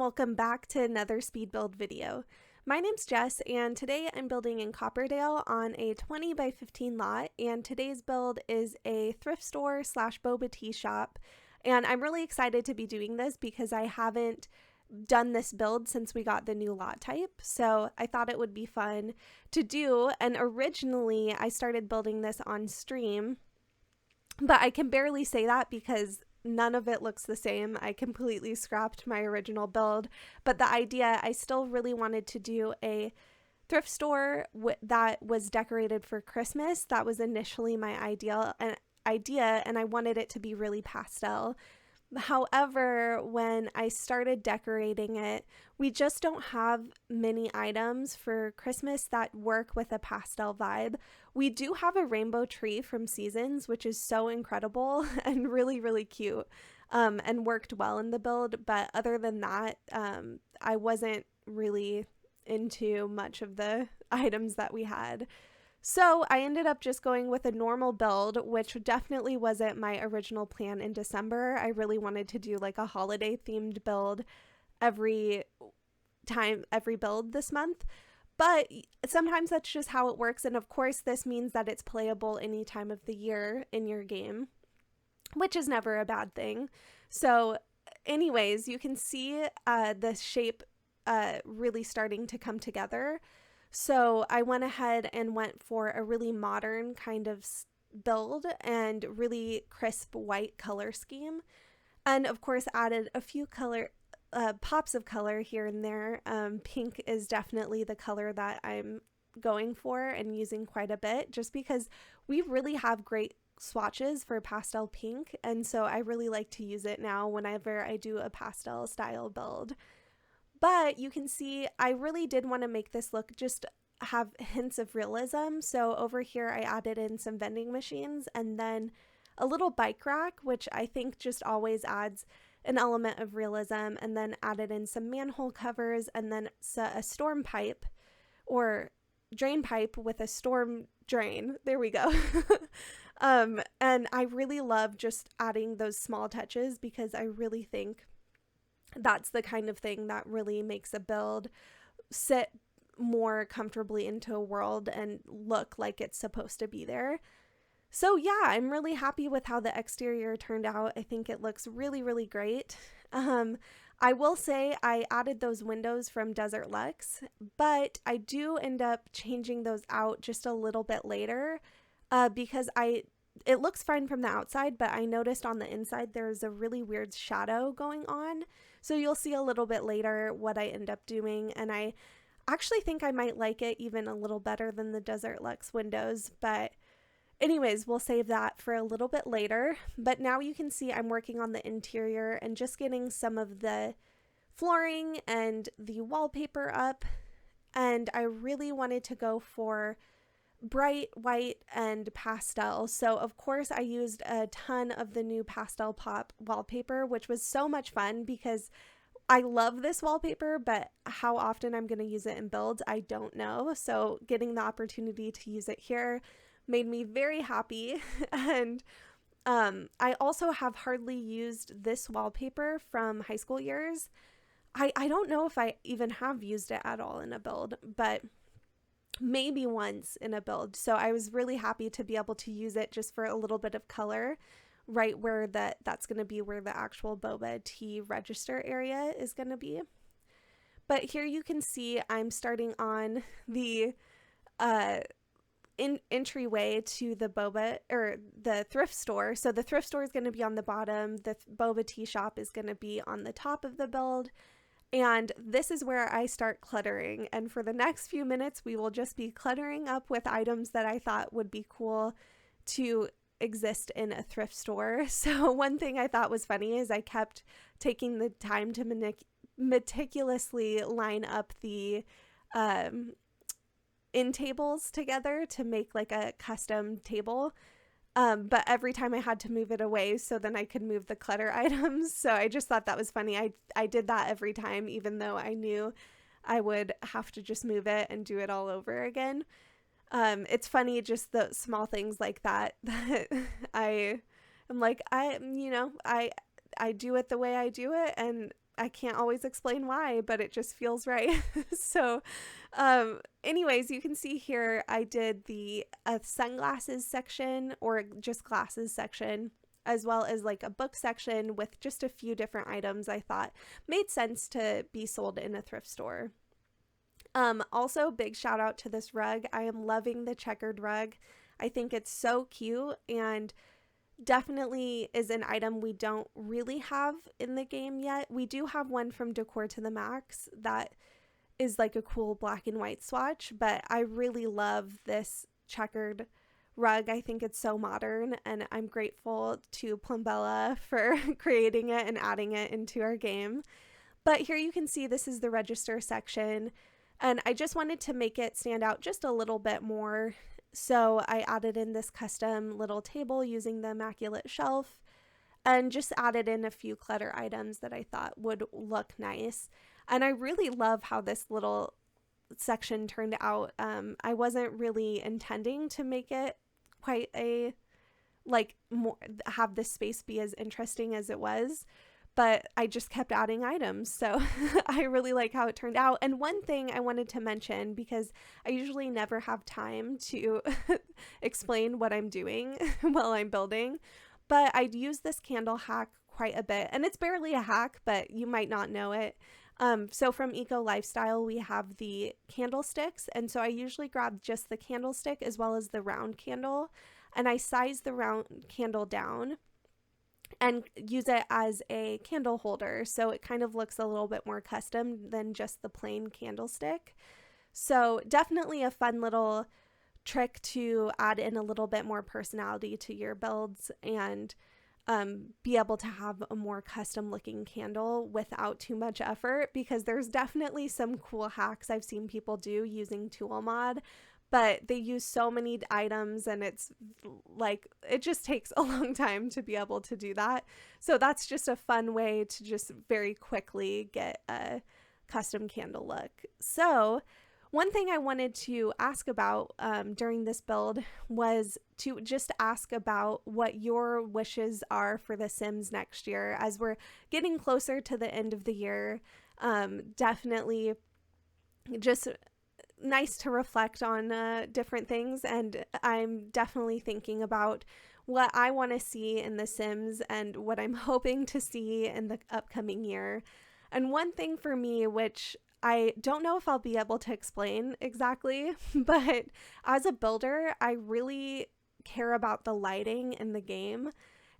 welcome back to another speed build video. My name's Jess and today I'm building in Copperdale on a 20 by 15 lot, and today's build is a thrift store slash boba tea shop, and I'm really excited to be doing this because I haven't done this build since we got the new lot type, so I thought it would be fun to do. And originally I started building this on stream, but I can barely say that because none of it looks the same. I completely scrapped my original build, but the idea, I still really wanted to do a thrift store that was decorated for Christmas. That was initially my idea, and I wanted it to be really pastel. However, when I started decorating it, we just don't have many items for Christmas that work with a pastel vibe. We do have a rainbow tree from Seasons, which is so incredible and really, really cute, and worked well in the build. But other than that, I wasn't really into much of the items that we had. So I ended up just going with a normal build, which definitely wasn't my original plan in December. I really wanted to do like a holiday themed build every build this month. But sometimes that's just how it works. And of course, this means that it's playable any time of the year in your game, which is never a bad thing. So anyways, you can see the shape really starting to come together. So I went ahead and went for a really modern kind of build and really crisp white color scheme. And of course added a few pops of color here and there. Pink is definitely the color that I'm going for and using quite a bit, just because we really have great swatches for pastel pink. And so I really like to use it now whenever I do a pastel style build. But you can see I really did want to make this look just have hints of realism. So over here I added in some vending machines and then a little bike rack, which I think just always adds an element of realism, and then added in some manhole covers and then a storm pipe or drain pipe with a storm drain. There we go. And I really love just adding those small touches because I really think that's the kind of thing that really makes a build sit more comfortably into a world and look like it's supposed to be there. So yeah, I'm really happy with how the exterior turned out. I think it looks really, really great. I will say I added those windows from Desert Luxe, but I do end up changing those out just a little bit later because it looks fine from the outside, but I noticed on the inside there's a really weird shadow going on. So you'll see a little bit later what I end up doing, and I actually think I might like it even a little better than the Desert Luxe windows. But anyways, we'll save that for a little bit later. But now you can see I'm working on the interior and just getting some of the flooring and the wallpaper up. And I really wanted to go for bright white and pastel. So of course I used a ton of the new Pastel Pop wallpaper, which was so much fun because I love this wallpaper, but how often I'm going to use it in builds, I don't know. So getting the opportunity to use it here made me very happy. And I also have hardly used this wallpaper from high school years. I don't know if I even have used it at all in a build, but maybe once in a build. So I was really happy to be able to use it just for a little bit of color right where that's going to be where the actual boba tea register area is going to be. But here you can see I'm starting on the entryway to the boba or the thrift store. So the thrift store is going to be on the bottom. The boba tea shop is going to be on the top of the build. And this is where I start cluttering. And for the next few minutes, we will just be cluttering up with items that I thought would be cool to exist in a thrift store. So one thing I thought was funny is I kept taking the time to meticulously line up the end tables together to make like a custom table. But every time I had to move it away so then I could move the clutter items. So I just thought that was funny. I did that every time, even though I knew I would have to just move it and do it all over again. It's funny, just the small things like that I am like, I do it the way I do it, and I can't always explain why, but it just feels right. So anyways, you can see here I did the sunglasses section, or just glasses section, as well as like a book section with just a few different items I thought made sense to be sold in a thrift store. Also, big shout out to this rug. I am loving the checkered rug. I think it's so cute, and definitely is an item we don't really have in the game yet. We do have one from Decor to the Max that is like a cool black and white swatch, but I really love this checkered rug. I think it's so modern, and I'm grateful to Plumbella for creating it and adding it into our game. But here you can see this is the register section, and I just wanted to make it stand out just a little bit more. So I added in this custom little table using the Immaculate Shelf, and just added in a few clutter items that I thought would look nice. And I really love how this little section turned out. I wasn't really intending to make it quite have this space be as interesting as it was, but I just kept adding items. So I really like how it turned out. And one thing I wanted to mention, because I usually never have time to explain what I'm doing while I'm building, but I'd use this candle hack quite a bit. And it's barely a hack, but you might not know it. So from Eco Lifestyle, we have the candlesticks. And so I usually grab just the candlestick as well as the round candle. And I size the round candle down and use it as a candle holder, so it kind of looks a little bit more custom than just the plain candlestick. So definitely a fun little trick to add in a little bit more personality to your builds, and be able to have a more custom looking candle without too much effort, because there's definitely some cool hacks I've seen people do using Tool Mod, but they use so many items, and it's like, it just takes a long time to be able to do that. So that's just a fun way to just very quickly get a custom candle look. So one thing I wanted to ask about during this build was to just ask about what your wishes are for The Sims next year, as we're getting closer to the end of the year. Definitely just nice to reflect on different things, and I'm definitely thinking about what I want to see in The Sims and what I'm hoping to see in the upcoming year. And one thing for me, which I don't know if I'll be able to explain exactly, but as a builder, I really care about the lighting in the game,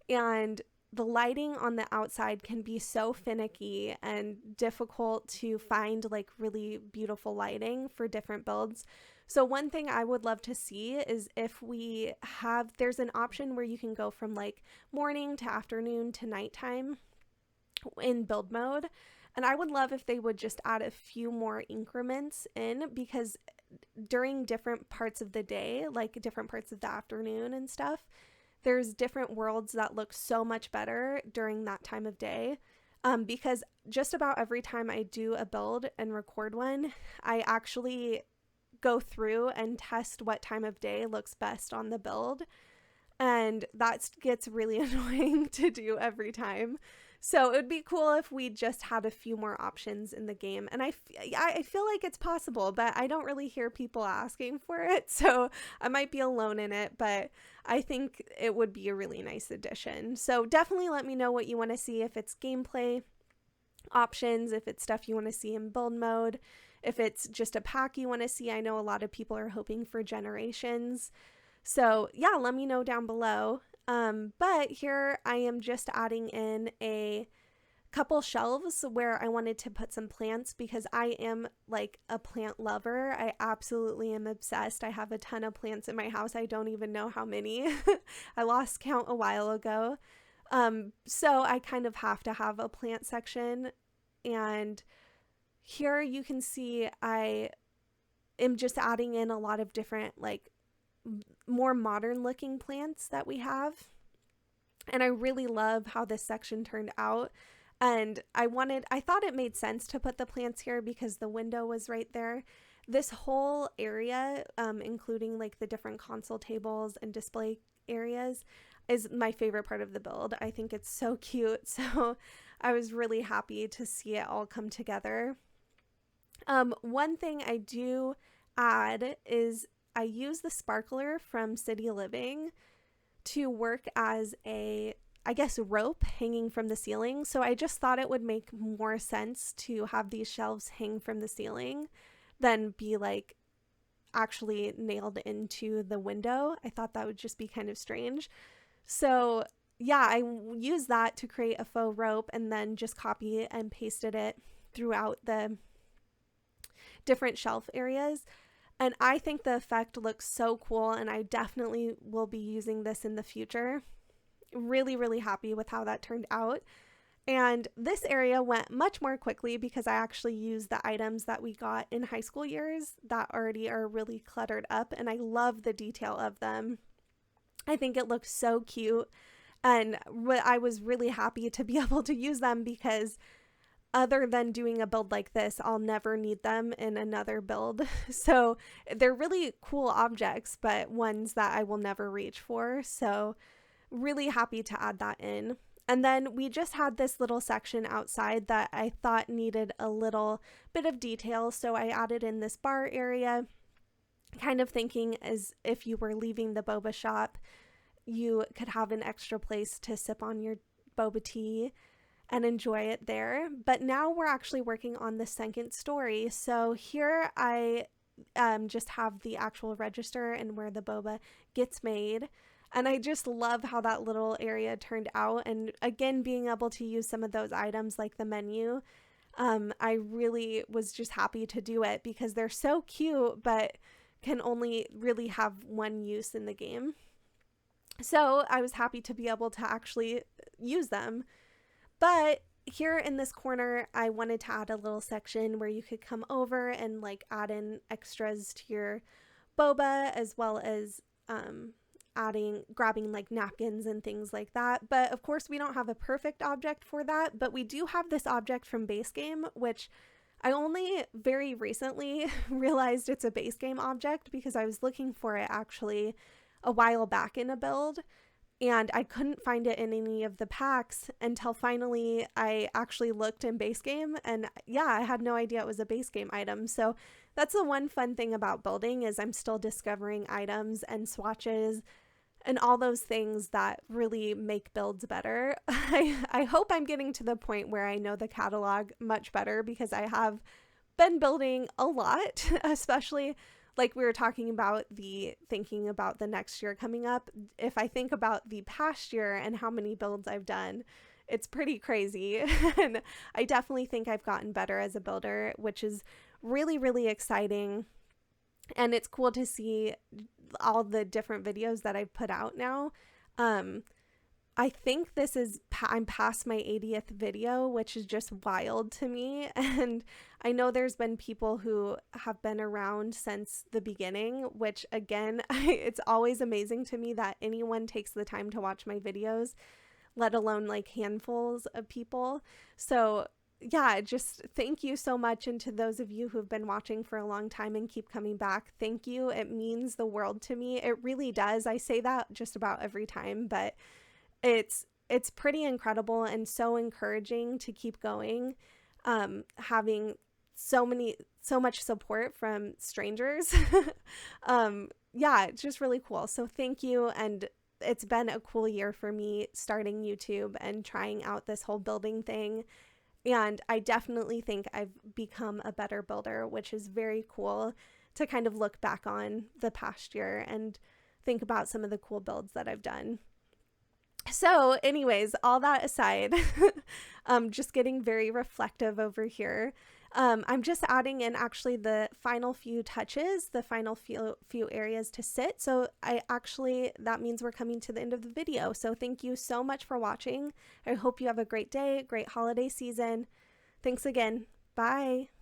and the lighting on the outside can be so finicky and difficult to find like really beautiful lighting for different builds. So one thing I would love to see is if there's an option where you can go from like morning to afternoon to nighttime in build mode. And I would love if they would just add a few more increments in, because during different parts of the day, like different parts of the afternoon and stuff, there's different worlds that look so much better during that time of day. Because just about every time I do a build and record one, I actually go through and test what time of day looks best on the build. And that gets really annoying to do every time. So it would be cool if we just had a few more options in the game. And I feel like it's possible, but I don't really hear people asking for it. So I might be alone in it, but I think it would be a really nice addition. So definitely let me know what you want to see, if it's gameplay options, if it's stuff you want to see in build mode, if it's just a pack you want to see. I know a lot of people are hoping for generations. So yeah, let me know down below. But here I am just adding in a couple shelves where I wanted to put some plants, because I am like a plant lover. I absolutely am obsessed. I have a ton of plants in my house. I don't even know how many. I lost count a while ago. So I kind of have to have a plant section. And here you can see I am just adding in a lot of different like more modern looking plants that we have. And I really love how this section turned out. And I thought it made sense to put the plants here because the window was right there. This whole area, including like the different console tables and display areas, is my favorite part of the build. I think it's so cute. So I was really happy to see it all come together. One thing I do add is I use the sparkler from City Living to work as a, I guess, rope hanging from the ceiling. So I just thought it would make more sense to have these shelves hang from the ceiling than be like actually nailed into the window. I thought that would just be kind of strange. So yeah, I used that to create a faux rope and then just copy and pasted it throughout the different shelf areas. And I think the effect looks so cool, and I definitely will be using this in the future. Really, really happy with how that turned out. And this area went much more quickly because I actually used the items that we got in high school years that already are really cluttered up, and I love the detail of them. I think it looks so cute, and I was really happy to be able to use them because other than doing a build like this, I'll never need them in another build. So they're really cool objects, but ones that I will never reach for. So really happy to add that in. And then we just had this little section outside that I thought needed a little bit of detail. So I added in this bar area, kind of thinking as if you were leaving the boba shop, you could have an extra place to sip on your boba tea and enjoy it there. But now we're actually working on the second story. So here I just have the actual register and where the boba gets made. And I just love how that little area turned out. And again, being able to use some of those items like the menu, I really was just happy to do it because they're so cute, but can only really have one use in the game. So I was happy to be able to actually use them. But here in this corner, I wanted to add a little section where you could come over and like add in extras to your boba, as well as grabbing like napkins and things like that. But of course we don't have a perfect object for that, but we do have this object from base game, which I only very recently realized it's a base game object because I was looking for it actually a while back in a build, and I couldn't find it in any of the packs until finally I actually looked in base game, and yeah, I had no idea it was a base game item. So that's the one fun thing about building, is I'm still discovering items and swatches and all those things that really make builds better. I hope I'm getting to the point where I know the catalog much better, because I have been building a lot, especially like we were talking about thinking about the next year coming up. If I think about the past year and how many builds I've done, it's pretty crazy. And I definitely think I've gotten better as a builder, which is really, really exciting. And it's cool to see all the different videos that I've put out now. I think this is, I'm past my 80th video, which is just wild to me. And I know there's been people who have been around since the beginning, which again, it's always amazing to me that anyone takes the time to watch my videos, let alone like handfuls of people. So yeah, just thank you so much. And to those of you who've been watching for a long time and keep coming back, thank you. It means the world to me. It really does. I say that just about every time, but it's pretty incredible and so encouraging to keep going, having so much support from strangers. Yeah, it's just really cool. So thank you. And it's been a cool year for me starting YouTube and trying out this whole building thing. And I definitely think I've become a better builder, which is very cool to kind of look back on the past year and think about some of the cool builds that I've done. So anyways, all that aside, just getting very reflective over here. I'm just adding in actually the final few touches, the final few areas to sit. So that means we're coming to the end of the video. So thank you so much for watching. I hope you have a great day, great holiday season. Thanks again. Bye.